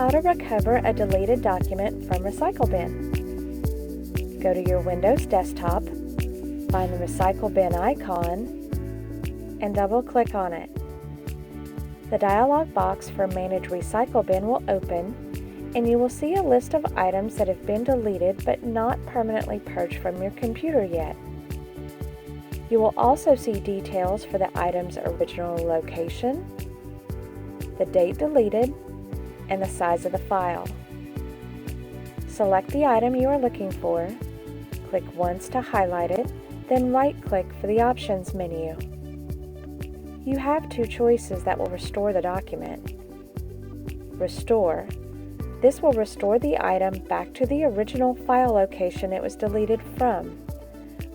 How to recover a deleted document from Recycle Bin. Go to your Windows desktop, find the Recycle Bin icon, and double-click on it. The dialog box for Manage Recycle Bin will open, and you will see a list of items that have been deleted but not permanently purged from your computer yet. You will also see details for the item's original location, the date deleted, and the size of the file. Select the item you are looking for, click once to highlight it, then right-click for the Options menu. You have two choices that will restore the document. Restore. This will restore the item back to the original file location it was deleted from.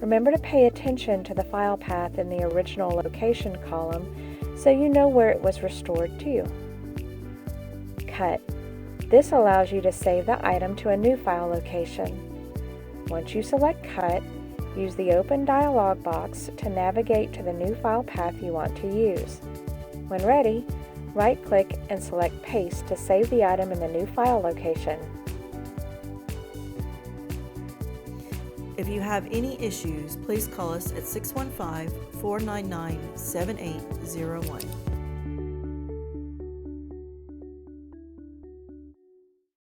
Remember to pay attention to the file path in the original location column so you know where it was restored to. Cut. This allows you to save the item to a new file location. Once you select Cut, use the Open dialog box to navigate to the new file path you want to use. When ready, right-click and select Paste to save the item in the new file location. If you have any issues, please call us at 615-499-7801.